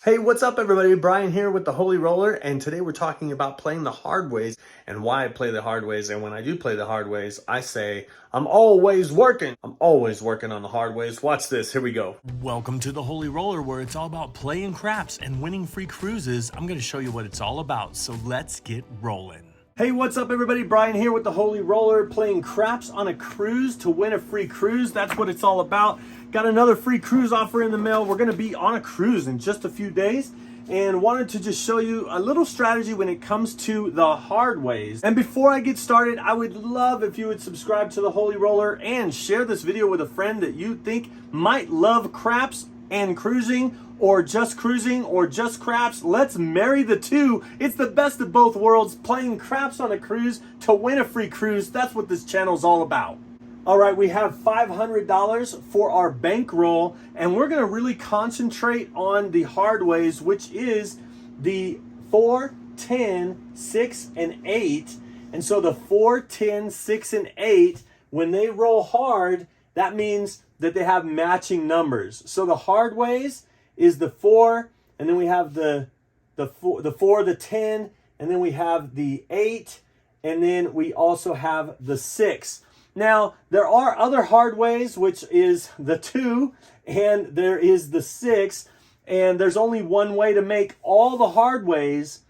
Hey, what's up everybody? Brian here with the Holy Roller, and today we're talking about playing the hard ways and why I play the hard ways. And when I do play the hard ways, I say, I'm always working. I'm always working on the hard ways. Watch this, here we go. Welcome to the Holy Roller, where it's all about playing craps and winning free cruises. I'm gonna show you what it's all about, so let's get rolling. Hey, what's up everybody? Brian here with the Holy Roller, playing craps on a cruise to win a free cruise. That's what it's all about. Got another free cruise offer in the mail. We're gonna be on a cruise in just a few days and wanted to just show you a little strategy when it comes to the hard ways. And before I get started, I would love if you would subscribe to the Holy Roller and share this video with a friend that you think might love craps and cruising, or just craps. Let's marry the two. It's the best of both worlds, playing craps on a cruise to win a free cruise. That's what this channel's all about. All right, we have $500 for our bankroll, and we're gonna really concentrate on the hard ways, which is the 4, 10, 6, and 8. And so the 4, 10, 6, and 8, when they roll hard, that means that they have matching numbers. So the hard ways is the 4, and then we have the 4, the 10, and then we have the 8, and then we also have the 6. Now, there are other hard ways, which is the 2, and there is the 6, and there's only one way to make all the hard ways.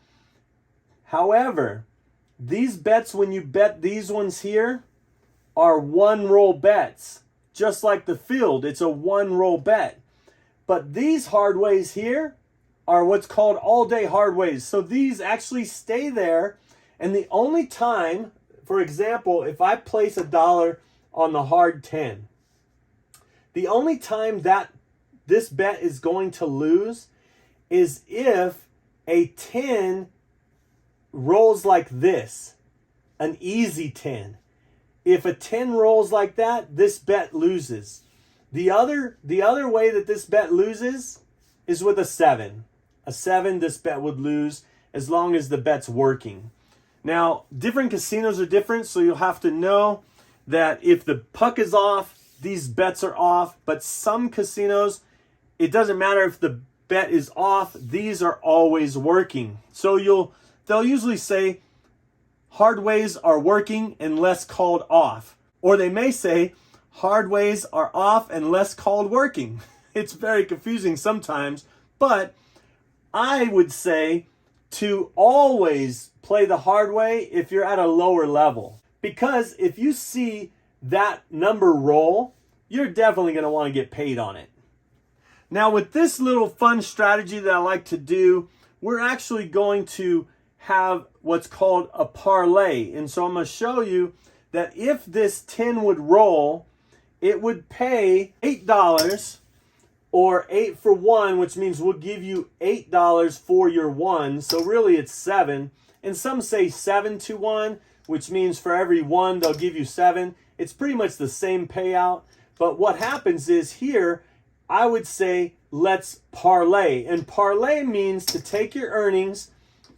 However, these bets, when you bet these ones here, are one roll bets. Just like the field, it's a one roll bet. But these hard ways here are what's called all day hard ways. So these actually stay there, and the only time, for example, if I place $1 on the hard 10, the only time that this bet is going to lose is if a 10 rolls like this, an easy 10. If a 10 rolls like that, this bet loses. The other way that this bet loses is with a 7. A 7, this bet would lose as long as the bet's working. Now, different casinos are different, so you'll have to know that if the puck is off, these bets are off. But some casinos, it doesn't matter if the bet is off, these are always working. So they'll usually say hard ways are working unless called off. Or they may say hard ways are off unless called working. It's very confusing sometimes, but I would say to always play the hard way if you're at a lower level. Because if you see that number roll, you're definitely going to want to get paid on it. Now, with this little fun strategy that I like to do, we're actually going to have what's called a parlay. And so I'm going to show you that if this 10 would roll, it would pay $8 or 8 for 1, which means we'll give you $8 for your 1. So really it's 7. And some say 7 to 1, which means for every 1, they'll give you 7. It's pretty much the same payout. But what happens is here, I would say, let's parlay. And parlay means to take your earnings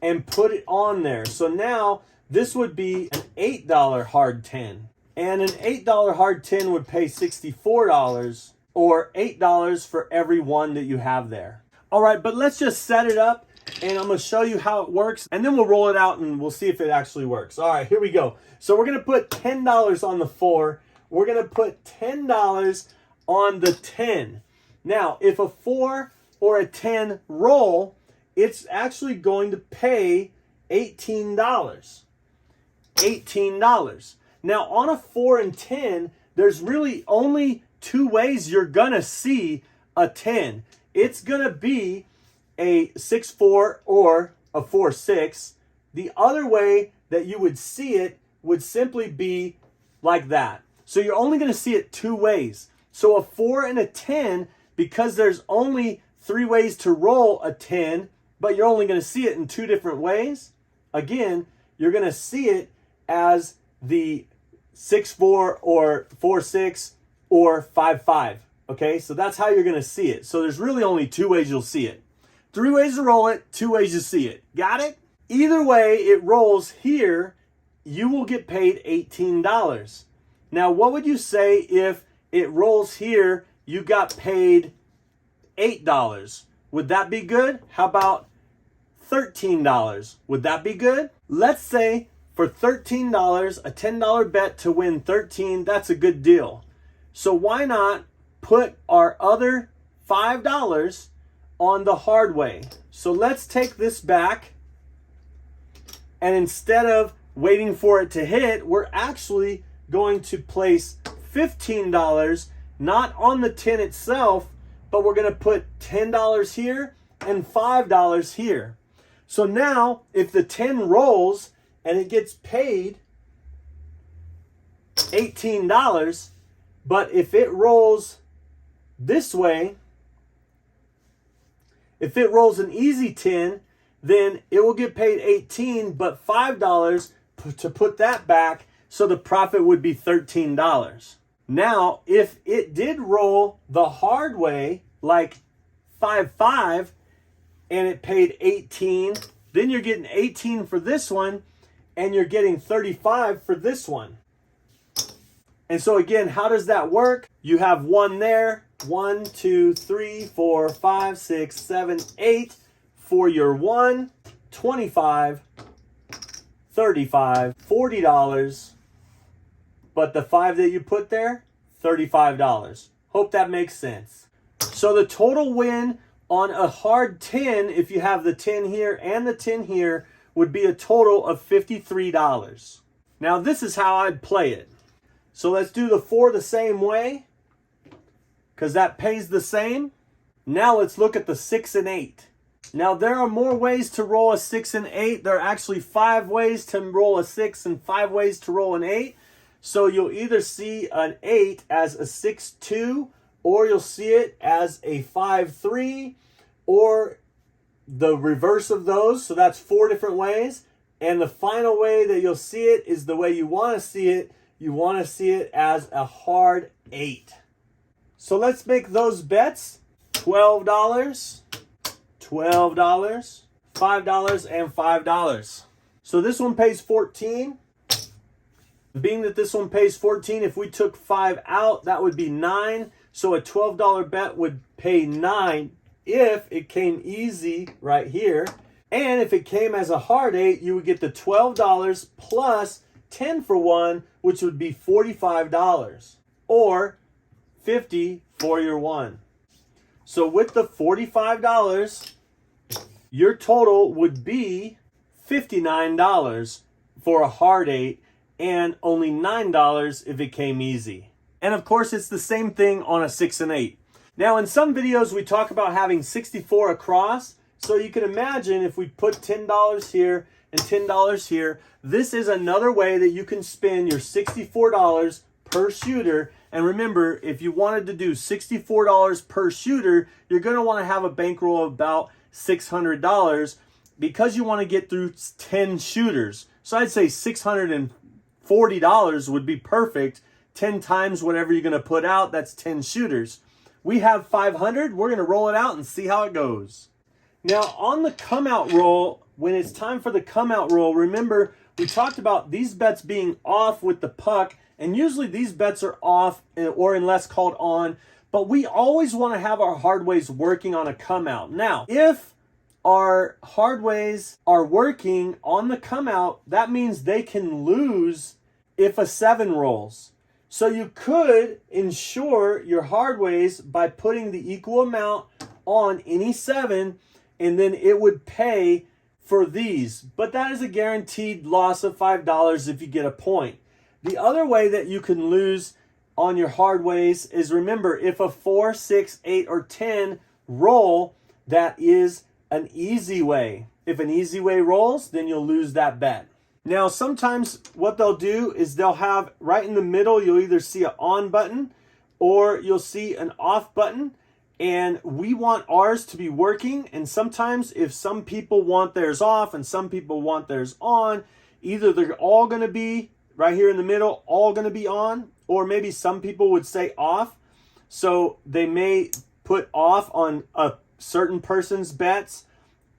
and put it on there. So now this would be an $8 hard 10. And an $8 hard 10 would pay $64 or $8 for every 1 that you have there. All right, but let's just set it up and I'm gonna show you how it works, and then we'll roll it out and we'll see if it actually works. All right, here we go. So we're gonna put $10 on the 4. We're gonna put $10 on the 10. Now, if a 4 or a 10 roll, it's actually going to pay $18. $18. Now, on a 4 and 10, there's really only 2 ways you're gonna see a 10. It's gonna be a 6-4 or a 4-6. The other way that you would see it would simply be like that. So you're only gonna see it 2 ways. So a 4 and a 10, because there's only 3 ways to roll a 10, but you're only going to see it in 2 different ways. Again, you're going to see it as the 6-4 or 4-6 or 5-5. Okay, so that's how you're going to see it. So there's really only 2 ways you'll see it. 3 ways to roll it, 2 ways to see it. Got it? Either way it rolls here, you will get paid $18. Now, what would you say if it rolls here, you got paid $8? Would that be good? How about $13? Would that be good? Let's say for $13, a $10 bet to win 13, that's a good deal. So why not put our other $5 on the hard way? So let's take this back, and instead of waiting for it to hit, we're actually going to place $15, not on the 10 itself, but we're going to put $10 here and $5 here. So now if the 10 rolls and it gets paid $18, but if it rolls this way, if it rolls an easy 10, then it will get paid 18, but $5 to put that back, so the profit would be $13. Now, if it did roll the hard way, like 5-5, and it paid 18, then you're getting 18 for this one, and you're getting 35 for this one. And so again, how does that work? You have one there, 1, 2, 3, 4, 5, 6, 7, 8 for your one, 25, 35, $40. But the 5 that you put there, $35. Hope that makes sense. So the total win on a hard 10, if you have the 10 here and the 10 here, would be a total of $53. Now this is how I'd play it. So let's do the 4 the same way, because that pays the same. Now let's look at the 6 and 8. Now there are more ways to roll a 6 and 8. There are actually 5 ways to roll a 6 and 5 ways to roll an 8. So you'll either see an 8 as a 6-2, or you'll see it as a 5-3, or the reverse of those. So that's 4 different ways. And the final way that you'll see it is the way you want to see it. You want to see it as a hard 8. So let's make those bets. $12, $12, $5, and $5. So this one pays 14. Being that this one pays 14, if we took 5 out, that would be 9. So a $12 bet would pay 9 if it came easy right here. And if it came as a hard 8, you would get the $12 plus 10 for 1, which would be $45, or 50 for your 1. So with the $45, your total would be $59 for a hard 8, and only $9 if it came easy. And of course, it's the same thing on a 6 and 8. Now, in some videos, we talk about having 64 across. So you can imagine if we put $10 here and $10 here, this is another way that you can spend your $64 per shooter. And remember, if you wanted to do $64 per shooter, you're going to want to have a bankroll of about $600 because you want to get through 10 shooters. So I'd say $640 would be perfect. 10 times whatever you're going to put out, that's 10 shooters. We have 500. We're going to roll it out and see how it goes. Now, on the come out roll, when it's time for the come out roll, remember we talked about these bets being off with the puck, and usually these bets are off or unless called on, but we always want to have our hard ways working on a come out. Now, if our hard ways are working on the come out, that means they can lose if a 7 rolls. So you could ensure your hard ways by putting the equal amount on any 7, and then it would pay for these. But that is a guaranteed loss of $5 if you get a point. The other way that you can lose on your hard ways is, remember, if a 4, 6, 8, or 10 roll, that is an easy way. If an easy way rolls, then you'll lose that bet. Now, sometimes what they'll do is they'll have right in the middle, you'll either see an on button or you'll see an off button. And we want ours to be working. And sometimes if some people want theirs off and some people want theirs on, either they're all going to be right here in the middle, all going to be on, or maybe some people would say off. So they may put off on a certain person's bets.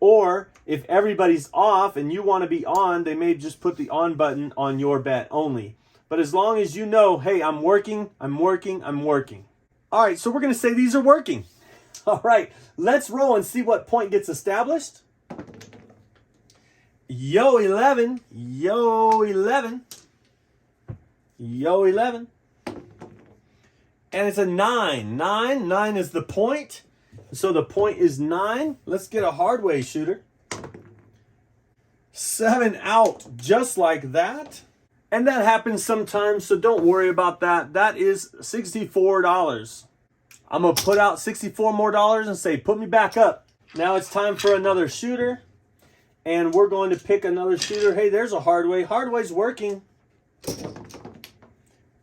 Or if everybody's off and you want to be on, they may just put the on button on your bet only. But as long as you know, hey, I'm working, I'm working, I'm working. All right, so we're going to say these are working. All right, let's roll and see what point gets established. Yo 11, yo 11, yo 11. And it's a 9. 9 is the point. So the point is 9. Let's get a hard way shooter. 7 out, just like that. And that happens sometimes, so don't worry about that. That is $64. I'm going to put out $64 more and say, put me back up. Now it's time for another shooter. And we're going to pick another shooter. Hey, there's a hard way. Hard way's working.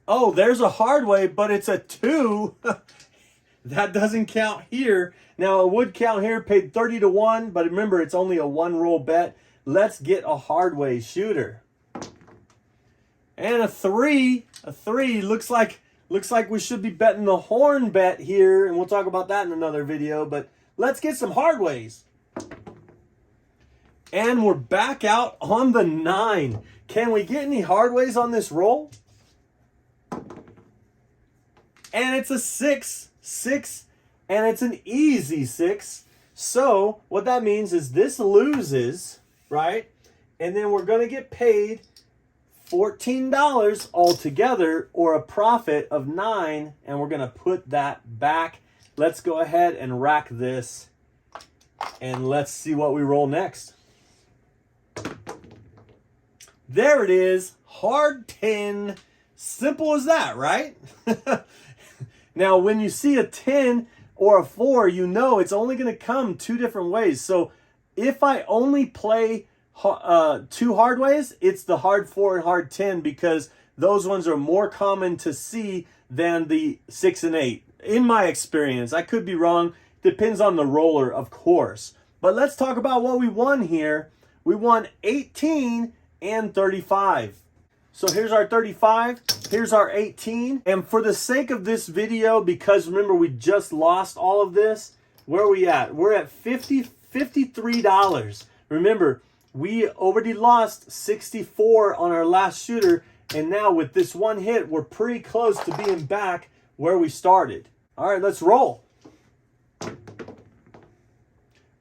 Oh, there's a hard way, but it's a 2. That doesn't count here. Now, it would count here, paid 30 to 1, but remember, it's only a 1-roll bet. Let's get a hard way shooter. And a 3. A 3 looks like we should be betting the horn bet here, and we'll talk about that in another video, but let's get some hard ways. And we're back out on the 9. Can we get any hard ways on this roll? And it's a 6, and it's an easy 6. So what that means is this loses, right? And then we're going to get paid $14 altogether, or a profit of 9, and we're going to put that back. Let's go ahead and rack this, and let's see what we roll next. There it is, hard 10. Simple as that, right? Now, when you see a 10 or a 4, you know it's only going to come 2 different ways. So if I only play 2 hard ways, it's the hard 4 and hard 10, because those ones are more common to see than the 6 and 8. In my experience, I could be wrong. Depends on the roller, of course. But let's talk about what we won here. We won 18 and 35. So here's our 35, here's our 18. And for the sake of this video, because remember we just lost all of this, where are we at? We're at $53. Remember, we already lost 64 on our last shooter, and now with this one hit, we're pretty close to being back where we started. All right, let's roll.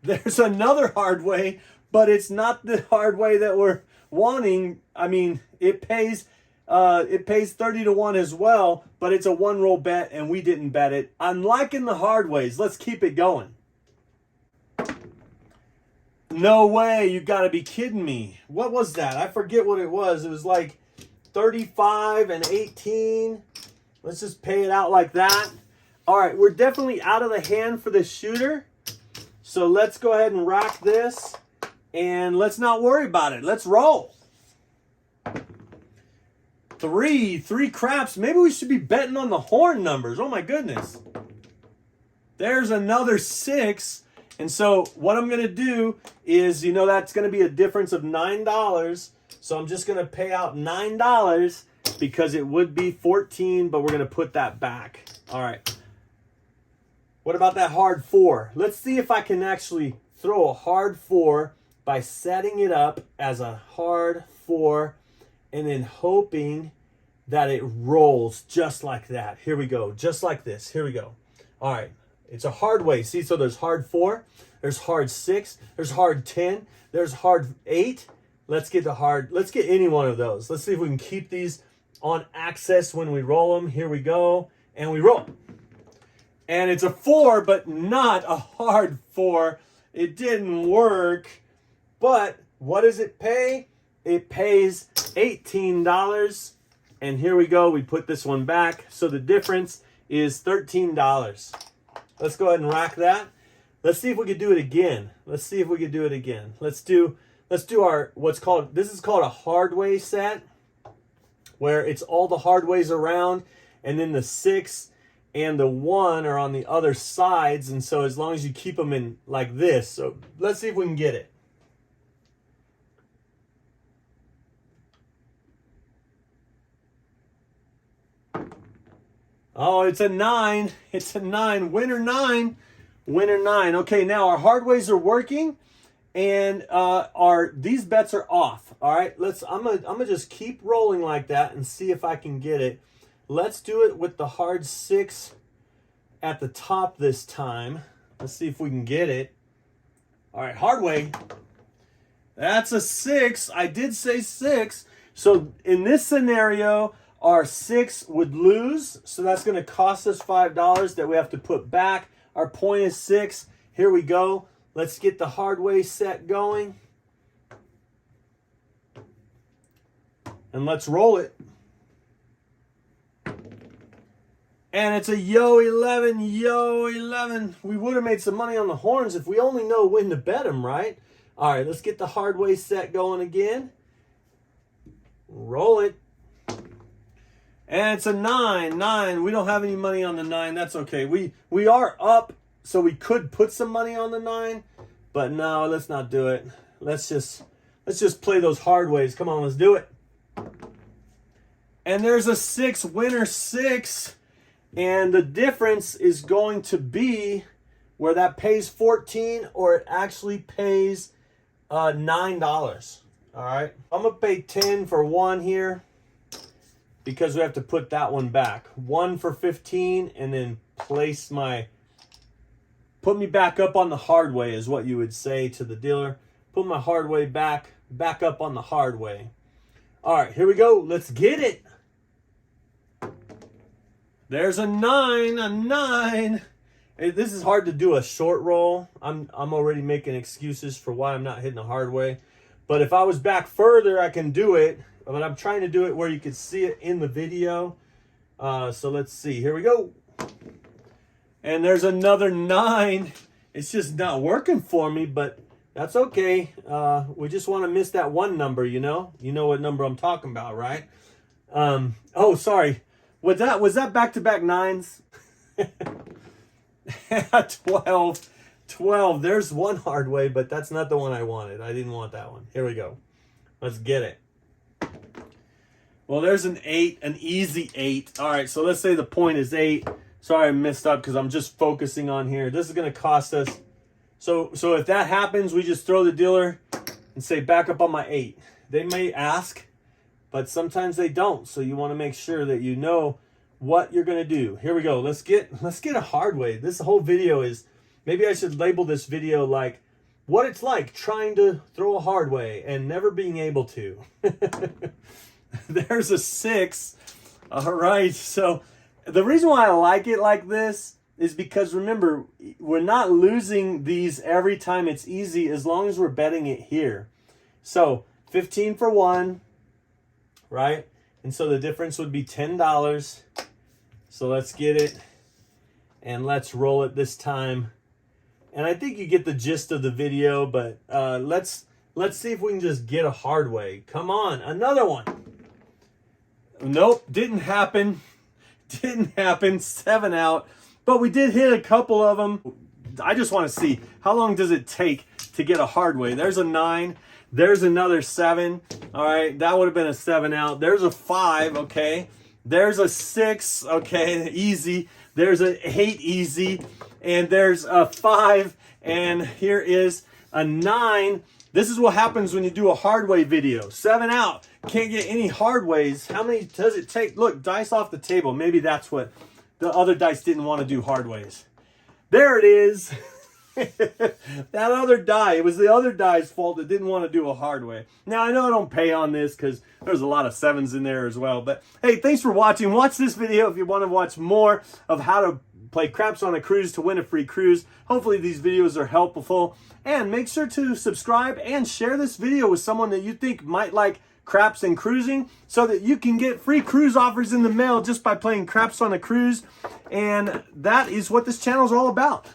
There's another hard way, but it's not the hard way that we're wanting. I mean, it pays 30 to 1 as well, but it's a 1-roll bet and we didn't bet it. I'm liking the hard ways. Let's keep it going. No way, you gotta be kidding me. What was that? I forget what it was. It was like 35 and 18. Let's just pay it out like that. All right, we're definitely out of the hand for the shooter. So let's go ahead and rack this, and let's not worry about it. Let's roll. 3 craps. Maybe we should be betting on the horn numbers. Oh my goodness. There's another 6. And so what I'm going to do is, you know, that's going to be a difference of $9. So I'm just going to pay out $9 because it would be 14, but we're going to put that back. All right. What about that hard 4? Let's see if I can actually throw a hard 4 by setting it up as a hard 4 and then hoping that it rolls just like that. Here we go. Just like this. Here we go. All right. It's a hard way. See, so there's hard 4, there's hard 6, there's hard 10, there's hard 8. Let's get any one of those. Let's see if we can keep these on access when we roll them. Here we go. And we roll. And it's a 4, but not a hard 4. It didn't work. But what does it pay? It pays $18. And here we go. We put this one back. So the difference is $13. Let's go ahead and rack that. Let's see if we can do it again. Let's do our this is called a hard way set, where it's all the hard ways around, and then the 6 and the 1 are on the other sides. And so as long as you keep them in like this. So let's see if we can get it. Oh, it's a 9. It's a 9. Winner 9. Winner 9. Okay, now our hard ways are working, and these bets are off. All right, I'm gonna just keep rolling like that and see if I can get it. Let's do it with the hard 6 at the top this time. Let's see if we can get it. All right, hard way. That's a 6. I did say 6. So in this scenario, our 6 would lose. So that's going to cost us $5 that we have to put back. Our point is 6. Here we go. Let's get the hard way set going. And let's roll it. And it's a yo 11, yo 11. We would have made some money on the horns if we only know when to bet them, right? All right, let's get the hard way set going again. Roll it. And it's a 9, 9. We don't have any money on the 9. That's okay. We are up, so we could put some money on the 9. But no, let's not do it. Let's just play those hard ways. Come on, let's do it. And there's a 6, winner 6. And the difference is going to be where that pays 14 or it actually pays $9. All right. I'm going to pay 10 for 1 here because we have to put that one back. 1 for 15 and then put me back up on the hard way is what you would say to the dealer. Put my hard way back up on the hard way. All right, here we go. Let's get it. There's a 9, a 9. Hey, this is hard to do a short roll. I'm already making excuses for why I'm not hitting the hard way. But if I was back further, I can do it. But I'm trying to do it where you can see it in the video. So let's see. Here we go. And there's another 9. It's just not working for me, but that's okay. We just want to miss that one number, you know? You know what number I'm talking about, right? Oh, sorry. Was that back-to-back 9s? 12. There's one hard way, but that's not the one I wanted. I didn't want that one. Here we go. Let's get it. Well, there's an 8, an easy 8. All right, so let's say the point is 8. Sorry, I messed up because I'm just focusing on here. This is going to cost us. So if that happens, we just throw the dealer and say, back up on my 8. They may ask, but sometimes they don't. So you want to make sure that you know what you're going to do. Here we go. Let's get a hard way. This whole video is, maybe I should label this video like what it's like trying to throw a hard way and never being able to. There's a 6. All right. So the reason why I like it like this is because, remember, we're not losing these every time it's easy as long as we're betting it here. So 15 for 1, right? And so the difference would be $10. So let's get it and let's roll it this time. And I think you get the gist of the video, but let's see if we can just get a hard way. Come on, another one. Nope, didn't happen. Didn't happen. 7 out. But we did hit a couple of them. I just want to see how long does it take to get a hard way. There's a 9. There's another 7. All right, that would have been a 7 out. There's a 5. Okay. There's a 6. Okay, easy. There's an 8, easy. And there's a 5. And here is a 9. This is what happens when you do a hard way video. 7 out. Can't get any hard ways. How many does it take? Look, dice off the table. Maybe that's what the other dice didn't want to do hard ways. There it is. That other die. It was the other die's fault that didn't want to do a hard way. Now, I know I don't pay on this because there's a lot of 7s in there as well. But, hey, thanks for watching. Watch this video if you want to watch more of how to play craps on a cruise to win a free cruise. Hopefully these videos are helpful. And make sure to subscribe and share this video with someone that you think might like craps and cruising so that you can get free cruise offers in the mail just by playing craps on a cruise. And that is what this channel is all about.